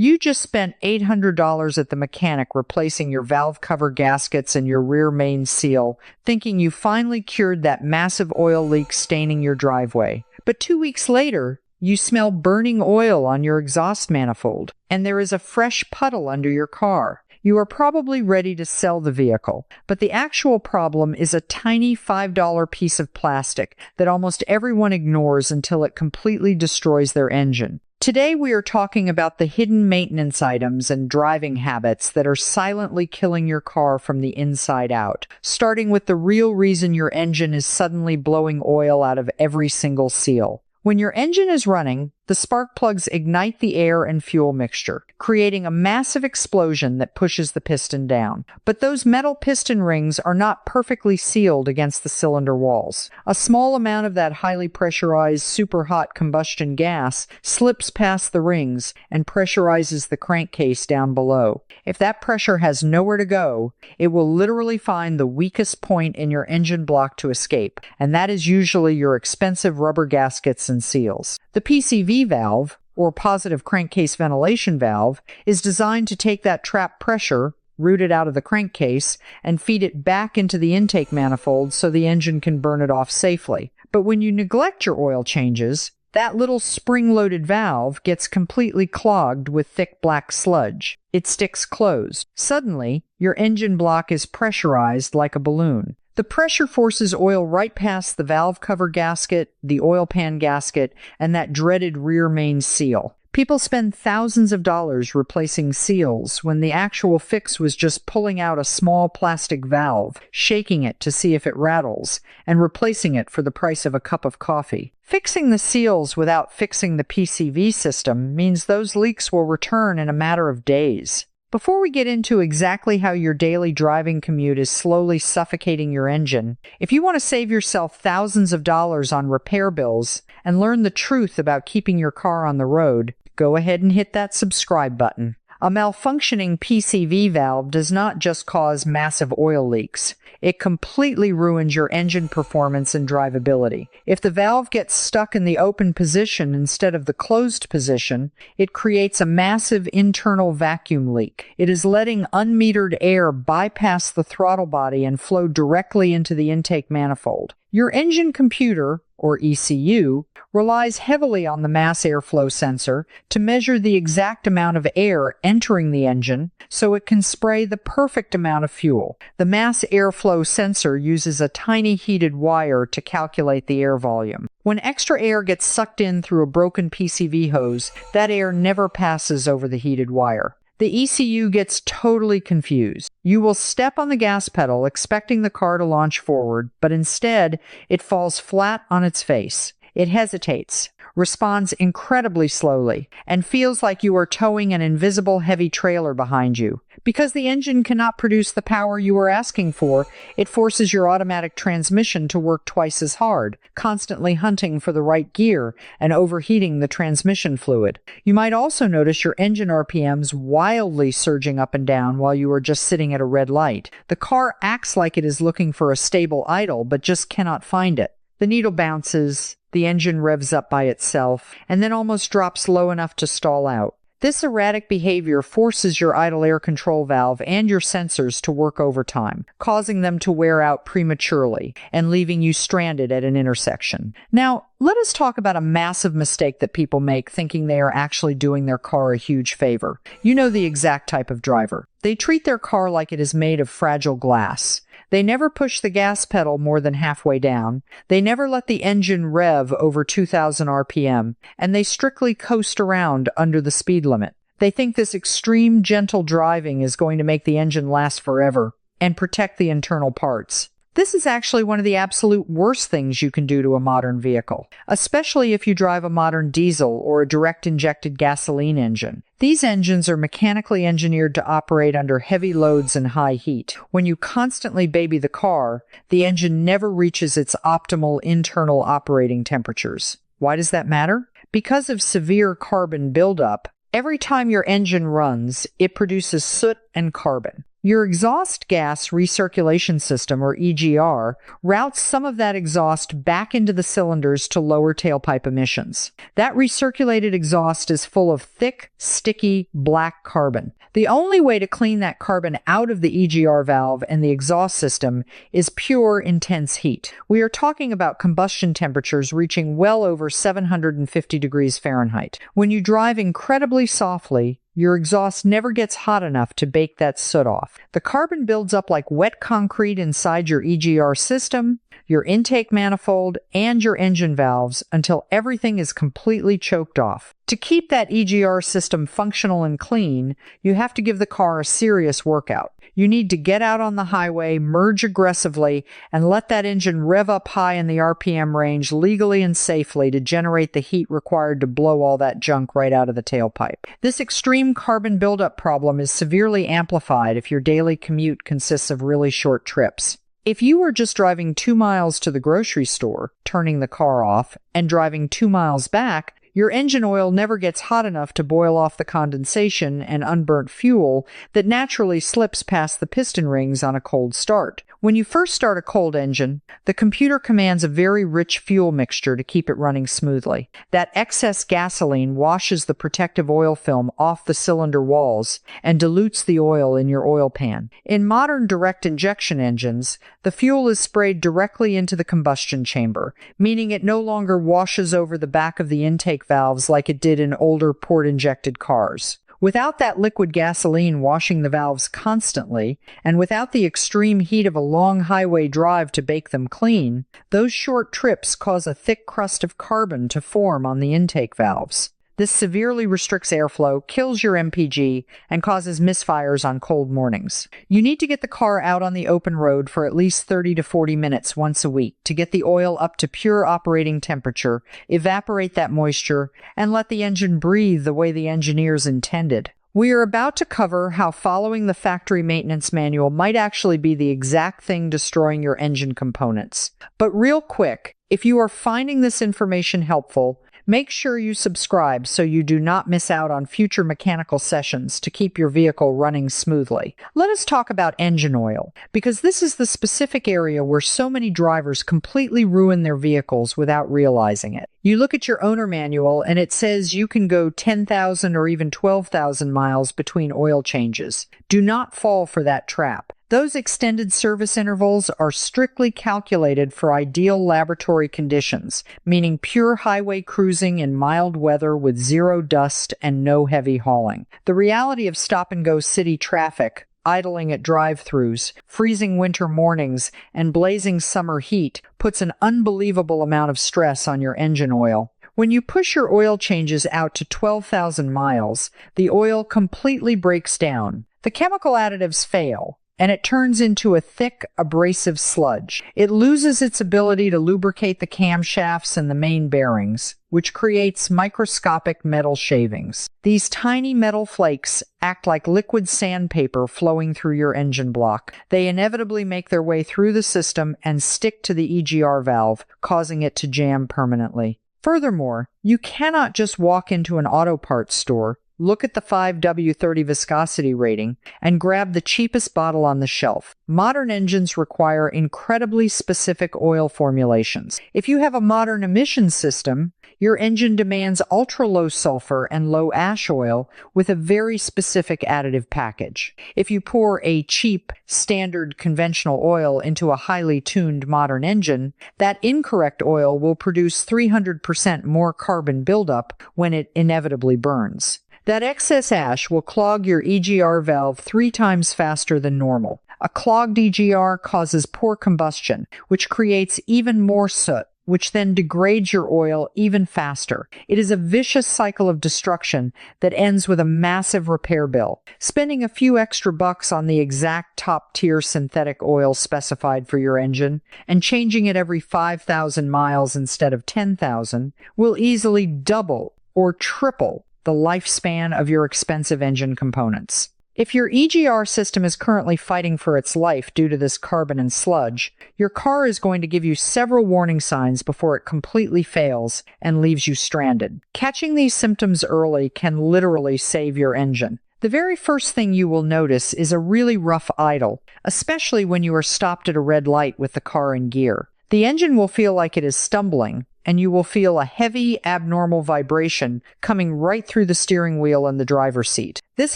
You just spent $800 at the mechanic replacing your valve cover gaskets and your rear main seal, thinking you finally cured that massive oil leak staining your driveway. But 2 weeks later, you smell burning oil on your exhaust manifold, and there is a fresh puddle under your car. You are probably ready to sell the vehicle, but the actual problem is a tiny $5 piece of plastic that almost everyone ignores until it completely destroys their engine. Today we are talking about the hidden maintenance items and driving habits that are silently killing your car from the inside out, starting with the real reason your engine is suddenly blowing oil out of every single seal. When your engine is running, the spark plugs ignite the air and fuel mixture, creating a massive explosion that pushes the piston down. But those metal piston rings are not perfectly sealed against the cylinder walls. A small amount of that highly pressurized, super hot combustion gas slips past the rings and pressurizes the crankcase down below. If that pressure has nowhere to go, it will literally find the weakest point in your engine block to escape, and that is usually your expensive rubber gaskets and seals. The PCV valve, or positive crankcase ventilation valve, is designed to take that trapped pressure, root it out of the crankcase, and feed it back into the intake manifold so the engine can burn it off safely. But when you neglect your oil changes, that little spring-loaded valve gets completely clogged with thick black sludge. It sticks closed. Suddenly, your engine block is pressurized like a balloon. The pressure forces oil right past the valve cover gasket, the oil pan gasket, and that dreaded rear main seal. People spend thousands of dollars replacing seals when the actual fix was just pulling out a small plastic valve, shaking it to see if it rattles, and replacing it for the price of a cup of coffee. Fixing the seals without fixing the PCV system means those leaks will return in a matter of days. Before we get into exactly how your daily driving commute is slowly suffocating your engine, if you want to save yourself thousands of dollars on repair bills and learn the truth about keeping your car on the road, go ahead and hit that subscribe button. A malfunctioning PCV valve does not just cause massive oil leaks. It completely ruins your engine performance and drivability. If the valve gets stuck in the open position instead of the closed position, it creates a massive internal vacuum leak. It is letting unmetered air bypass the throttle body and flow directly into the intake manifold. Your engine computer, or ECU, relies heavily on the mass airflow sensor to measure the exact amount of air entering the engine so it can spray the perfect amount of fuel. The mass airflow sensor uses a tiny heated wire to calculate the air volume. When extra air gets sucked in through a broken PCV hose, that air never passes over the heated wire. The ECU gets totally confused. You will step on the gas pedal expecting the car to launch forward, but instead, it falls flat on its face. It hesitates, responds incredibly slowly, and feels like you are towing an invisible heavy trailer behind you. Because the engine cannot produce the power you are asking for, it forces your automatic transmission to work twice as hard, constantly hunting for the right gear and overheating the transmission fluid. You might also notice your engine RPMs wildly surging up and down while you are just sitting at a red light. The car acts like it is looking for a stable idle, but just cannot find it. The needle bounces, the engine revs up by itself, and then almost drops low enough to stall out. This erratic behavior forces your idle air control valve and your sensors to work overtime, causing them to wear out prematurely and leaving you stranded at an intersection. Now, let us talk about a massive mistake that people make thinking they are actually doing their car a huge favor. You know the exact type of driver. They treat their car like it is made of fragile glass. They never push the gas pedal more than halfway down. They never let the engine rev over 2,000 RPM, and they strictly coast around under the speed limit. They think this extreme gentle driving is going to make the engine last forever and protect the internal parts. This is actually one of the absolute worst things you can do to a modern vehicle, especially if you drive a modern diesel or a direct-injected gasoline engine. These engines are mechanically engineered to operate under heavy loads and high heat. When you constantly baby the car, the engine never reaches its optimal internal operating temperatures. Why does that matter? Because of severe carbon buildup, every time your engine runs, it produces soot and carbon. Your exhaust gas recirculation system, or EGR, routes some of that exhaust back into the cylinders to lower tailpipe emissions. That recirculated exhaust is full of thick, sticky, black carbon. The only way to clean that carbon out of the EGR valve and the exhaust system is pure, intense heat. We are talking about combustion temperatures reaching well over 750 degrees Fahrenheit. When you drive incredibly softly, your exhaust never gets hot enough to bake that soot off. The carbon builds up like wet concrete inside your EGR system, your intake manifold, and your engine valves until everything is completely choked off. To keep that EGR system functional and clean, you have to give the car a serious workout. You need to get out on the highway, merge aggressively, and let that engine rev up high in the RPM range legally and safely to generate the heat required to blow all that junk right out of the tailpipe. This extreme carbon buildup problem is severely amplified if your daily commute consists of really short trips. If you are just driving 2 miles to the grocery store, turning the car off, and driving 2 miles back, your engine oil never gets hot enough to boil off the condensation and unburnt fuel that naturally slips past the piston rings on a cold start. When you first start a cold engine, the computer commands a very rich fuel mixture to keep it running smoothly. That excess gasoline washes the protective oil film off the cylinder walls and dilutes the oil in your oil pan. In modern direct injection engines, the fuel is sprayed directly into the combustion chamber, meaning it no longer washes over the back of the intake valves like it did in older port-injected cars. Without that liquid gasoline washing the valves constantly, and without the extreme heat of a long highway drive to bake them clean, those short trips cause a thick crust of carbon to form on the intake valves. This severely restricts airflow, kills your MPG, and causes misfires on cold mornings. You need to get the car out on the open road for at least 30 to 40 minutes once a week to get the oil up to pure operating temperature, evaporate that moisture, and let the engine breathe the way the engineers intended. We are about to cover how following the factory maintenance manual might actually be the exact thing destroying your engine components. But real quick, if you are finding this information helpful, make sure you subscribe so you do not miss out on future mechanical sessions to keep your vehicle running smoothly. Let us talk about engine oil, because this is the specific area where so many drivers completely ruin their vehicles without realizing it. You look at your owner manual and it says you can go 10,000 or even 12,000 miles between oil changes. Do not fall for that trap. Those extended service intervals are strictly calculated for ideal laboratory conditions, meaning pure highway cruising in mild weather with zero dust and no heavy hauling. The reality of stop-and-go city traffic, idling at drive-thrus, freezing winter mornings, and blazing summer heat puts an unbelievable amount of stress on your engine oil. When you push your oil changes out to 12,000 miles, the oil completely breaks down. The chemical additives fail, and it turns into a thick, abrasive sludge. It loses its ability to lubricate the camshafts and the main bearings, which creates microscopic metal shavings. These tiny metal flakes act like liquid sandpaper flowing through your engine block. They inevitably make their way through the system and stick to the EGR valve, causing it to jam permanently. Furthermore, you cannot just walk into an auto parts store, look at the 5W30 viscosity rating, and grab the cheapest bottle on the shelf. Modern engines require incredibly specific oil formulations. If you have a modern emissions system, your engine demands ultra-low sulfur and low ash oil with a very specific additive package. If you pour a cheap, standard conventional oil into a highly tuned modern engine, that incorrect oil will produce 300% more carbon buildup when it inevitably burns. That excess ash will clog your EGR valve 3 times faster than normal. A clogged EGR causes poor combustion, which creates even more soot, which then degrades your oil even faster. It is a vicious cycle of destruction that ends with a massive repair bill. Spending a few extra bucks on the exact top-tier synthetic oil specified for your engine and changing it every 5,000 miles instead of 10,000 will easily double or triple the lifespan of your expensive engine components. If your EGR system is currently fighting for its life due to this carbon and sludge, your car is going to give you several warning signs before it completely fails and leaves you stranded. Catching these symptoms early can literally save your engine. The very first thing you will notice is a really rough idle, especially when you are stopped at a red light with the car in gear. The engine will feel like it is stumbling, and you will feel a heavy, abnormal vibration coming right through the steering wheel and the driver's seat. This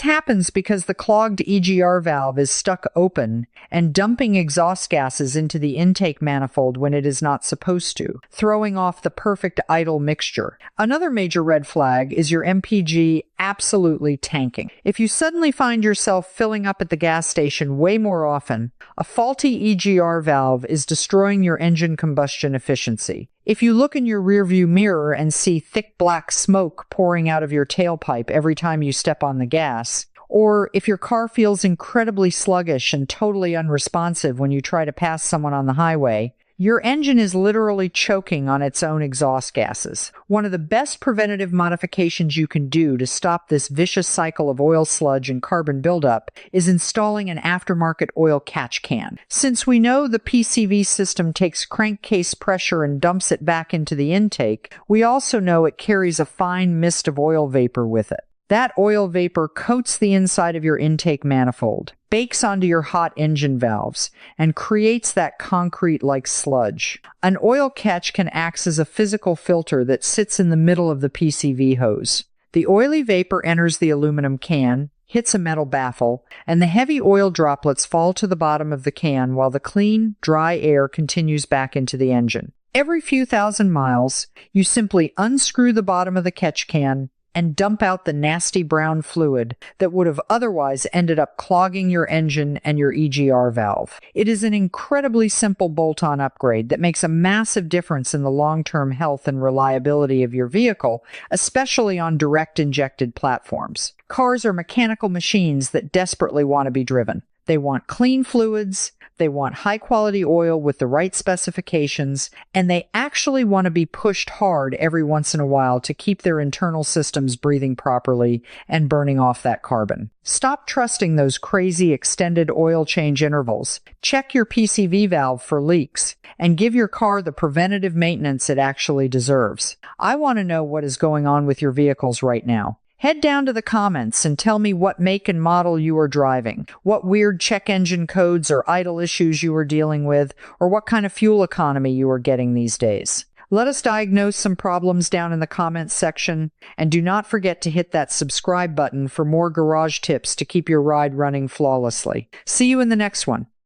happens because the clogged EGR valve is stuck open and dumping exhaust gases into the intake manifold when it is not supposed to, throwing off the perfect idle mixture. Another major red flag is your MPG absolutely tanking. If you suddenly find yourself filling up at the gas station way more often, a faulty EGR valve is destroying your engine combustion efficiency. If you look in your rearview mirror and see thick black smoke pouring out of your tailpipe every time you step on the gas, or if your car feels incredibly sluggish and totally unresponsive when you try to pass someone on the highway, your engine is literally choking on its own exhaust gases. One of the best preventative modifications you can do to stop this vicious cycle of oil sludge and carbon buildup is installing an aftermarket oil catch can. Since we know the PCV system takes crankcase pressure and dumps it back into the intake, we also know it carries a fine mist of oil vapor with it. That oil vapor coats the inside of your intake manifold, bakes onto your hot engine valves, and creates that concrete-like sludge. An oil catch can act as a physical filter that sits in the middle of the PCV hose. The oily vapor enters the aluminum can, hits a metal baffle, and the heavy oil droplets fall to the bottom of the can while the clean, dry air continues back into the engine. Every few thousand miles, you simply unscrew the bottom of the catch can and dump out the nasty brown fluid that would have otherwise ended up clogging your engine and your EGR valve. It is an incredibly simple bolt-on upgrade that makes a massive difference in the long-term health and reliability of your vehicle, especially on direct-injected platforms. Cars are mechanical machines that desperately want to be driven. They want clean fluids, they want high-quality oil with the right specifications, and they actually want to be pushed hard every once in a while to keep their internal systems breathing properly and burning off that carbon. Stop trusting those crazy extended oil change intervals. Check your PCV valve for leaks, and give your car the preventative maintenance it actually deserves. I want to know what is going on with your vehicles right now. Head down to the comments and tell me what make and model you are driving, what weird check engine codes or idle issues you are dealing with, or what kind of fuel economy you are getting these days. Let us diagnose some problems down in the comments section, and do not forget to hit that subscribe button for more garage tips to keep your ride running flawlessly. See you in the next one.